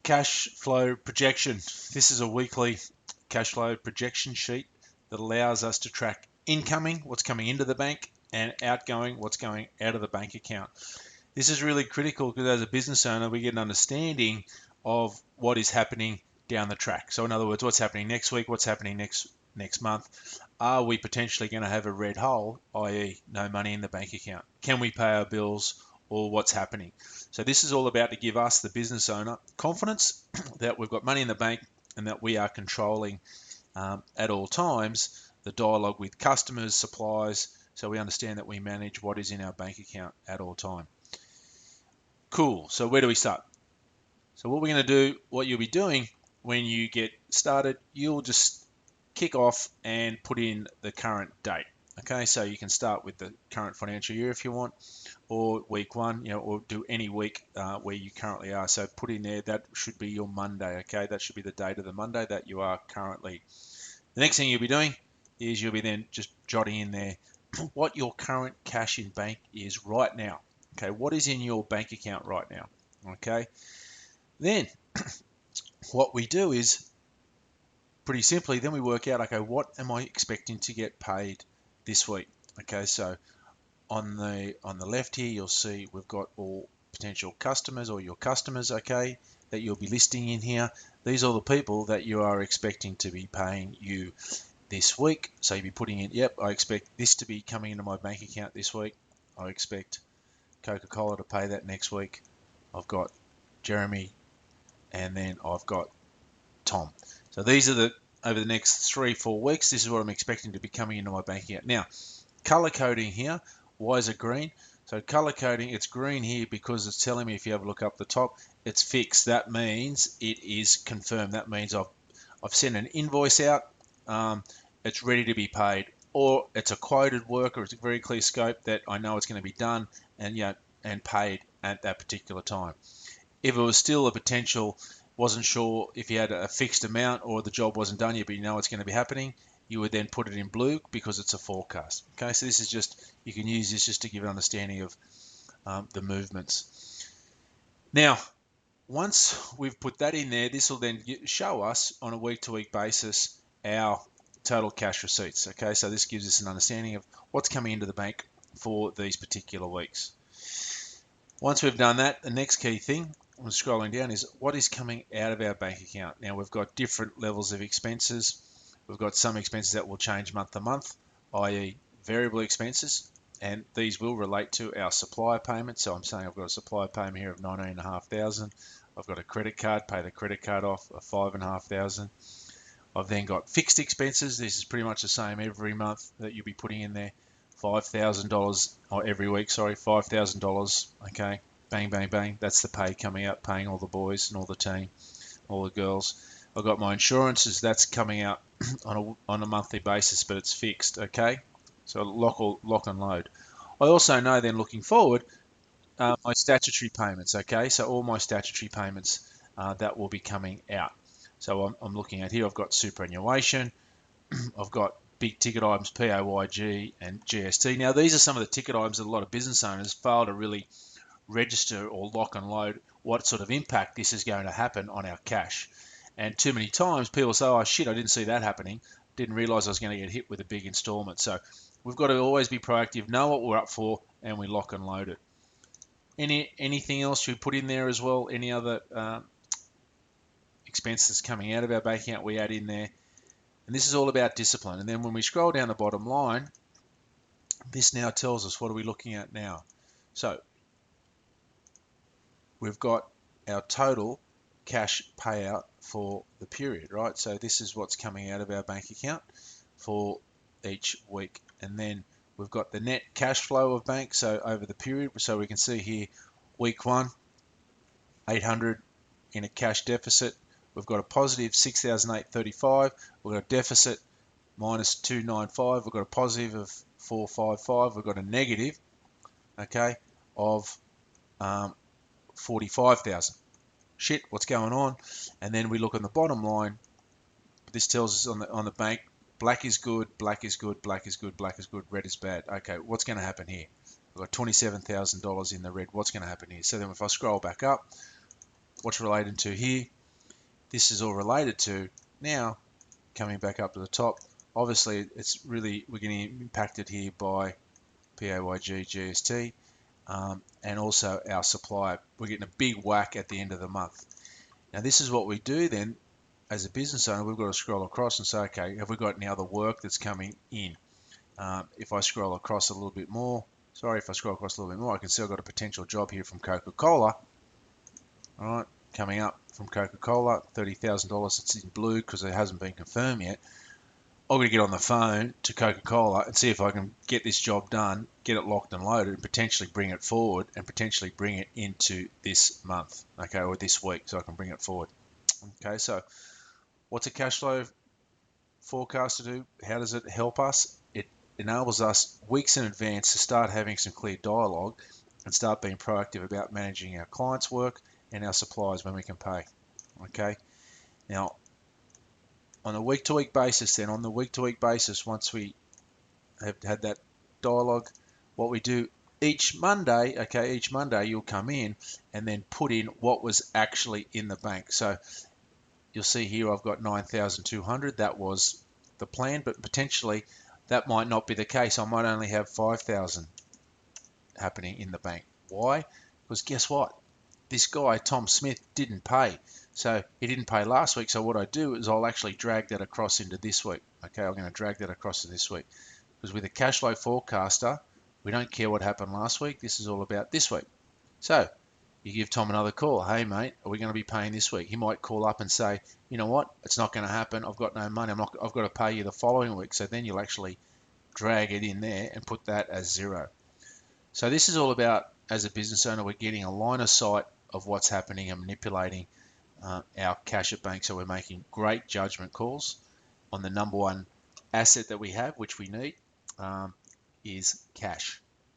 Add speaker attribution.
Speaker 1: Cash flow projection. This is a weekly cash flow projection sheet that allows us to track incoming, what's coming into the bank, and outgoing, what's going out of the bank account. This is really critical because as a business owner, we get an understanding of what is happening down the track. So in other words, what's happening next week, what's happening next month. Are we potentially going to have a red hole, i.e. no money in the bank account? Can we pay our bills, or what's happening? So this is all about to give us, the business owner, confidence that we've got money in the bank and that we are controlling at all times the dialogue with customers, suppliers, so we understand that we manage what is in our bank account at all time. Cool. So where do we start? So what we're going to do, what you'll be doing when you get started, you'll just kick off and put in the current date. Okay, so you can start with the current financial year if you want, or week one, or do any week where you currently are. So put in there, that should be your Monday. Okay, that should be the date of the Monday that you are currently. The next thing you'll be doing is you'll be then just jotting in there what your current cash in bank is right now. Okay, what is in your bank account right now? Okay, then what we do is pretty simply, then we work out, okay, what am I expecting to get paid this week? Okay, so on the left here, you'll see we've got all potential customers, or your customers, okay, that you'll be listing in here. These are the people that you are expecting to be paying you this week. So you'll be putting in, yep, I expect this to be coming into my bank account this week. I expect Coca-Cola to pay that next week. I've got Jeremy, and then I've got Tom. So these are over the next 3-4 weeks, this is what I'm expecting to be coming into my bank account. Now, color coding here, why is it green? So color coding, it's green here because it's telling me, if you have a look up the top, it's fixed. That means it is confirmed. That means I've sent an invoice out, it's ready to be paid, or it's a quoted work, or it's a very clear scope that I know it's going to be done and paid at that particular time. If it was still a potential, wasn't sure if you had a fixed amount or the job wasn't done yet, but you know it's going to be happening, you would then put it in blue because it's a forecast. Okay, so this is just, you can use this just to give an understanding of the movements. Now, once we've put that in there, this will then show us on a week-to-week basis our total cash receipts. Okay, so this gives us an understanding of what's coming into the bank for these particular weeks. Once we've done that, the next key thing, I'm scrolling down, is what is coming out of our bank account. Now, we've got different levels of expenses. We've got some expenses that will change month to month, i.e. variable expenses, and these will relate to our supplier payment. So I'm saying I've got a supplier payment here of $19,500. I've got a credit card, pay the credit card off, of $5,500. I've then got fixed expenses. This is pretty much the same every month that you'll be putting in there. $5,000, or every week, sorry, $5,000. Okay, bang, bang, bang. That's the pay coming out, paying all the boys and all the team, all the girls. I've got my insurances. That's coming out on a monthly basis, but it's fixed. Okay, so lock and load. I also know then, looking forward, my statutory payments. Okay, so all my statutory payments that will be coming out. So I'm looking at here. I've got superannuation. I've got big ticket items, PAYG and GST. Now, these are some of the ticket items that a lot of business owners fail to really register or lock and load what sort of impact this is going to happen on our cash. And too many times people say, oh shit, I didn't see that happening. Didn't realize I was going to get hit with a big installment. So we've got to always be proactive, know what we're up for, and we lock and load it. Anything else you put in there as well? Any other expenses coming out of our bank account we add in there? And this is all about discipline. And then when we scroll down the bottom line, this now tells us what are we looking at now. So we've got our total cash payout for the period, right? So this is what's coming out of our bank account for each week. And then we've got the net cash flow of bank, so over the period. So we can see here, week 1, 800 in a cash deficit. We've got a positive 6,835. We've got a deficit minus 295. We've got a positive of 455. We've got a negative, okay, of 45,000. Shit, what's going on? And then we look on the bottom line. This tells us on the bank, black is good, black is good, black is good, black is good, red is bad. Okay, what's going to happen here? We've got $27,000 in the red. What's going to happen here? So then if I scroll back up, what's related to here? this is all related to now coming back up to the top. Obviously, we're getting impacted here by PAYG, GST, and also our supply. We're getting a big whack at the end of the month. Now, this is what we do then. As a business owner, we've got to scroll across and say, okay, have we got any other work that's coming in? If I scroll across a little bit more, I can see I've got a potential job here from Coca-Cola. All right, coming up from Coca-Cola, $30,000. It's in blue because it hasn't been confirmed yet. I'm going to get on the phone to Coca-Cola and see if I can get this job done, get it locked and loaded, and potentially bring it forward and potentially bring it into this month, okay, or this week, so I can bring it forward. Okay, so what's a cash flow forecast to do? How does it help us? It enables us weeks in advance to start having some clear dialogue and start being proactive about managing our clients' work and our suppliers when we can pay. Okay, now on a week-to-week basis, once we have had that dialogue, what we do each Monday, you'll come in and then put in what was actually in the bank. So you'll see here I've got 9,200. That was the plan, but potentially that might not be the case. I might only have 5,000 happening in the bank. Why? Because guess what? This guy, Tom Smith, didn't pay. So he didn't pay last week. So what I do is I'll actually drag that across into this week. Okay, I'm going to drag that across to this week. Because with a cash flow forecaster, we don't care what happened last week. This is all about this week. So you give Tom another call. Hey, mate, are we going to be paying this week? He might call up and say, you know what? It's not going to happen. I've got no money. I've got to pay you the following week. So then you'll actually drag it in there and put that as zero. So this is all about, as a business owner, we're getting a line of sight of what's happening and manipulating our cash at bank. So we're making great judgment calls on the number one asset that we have, which we need, is cash.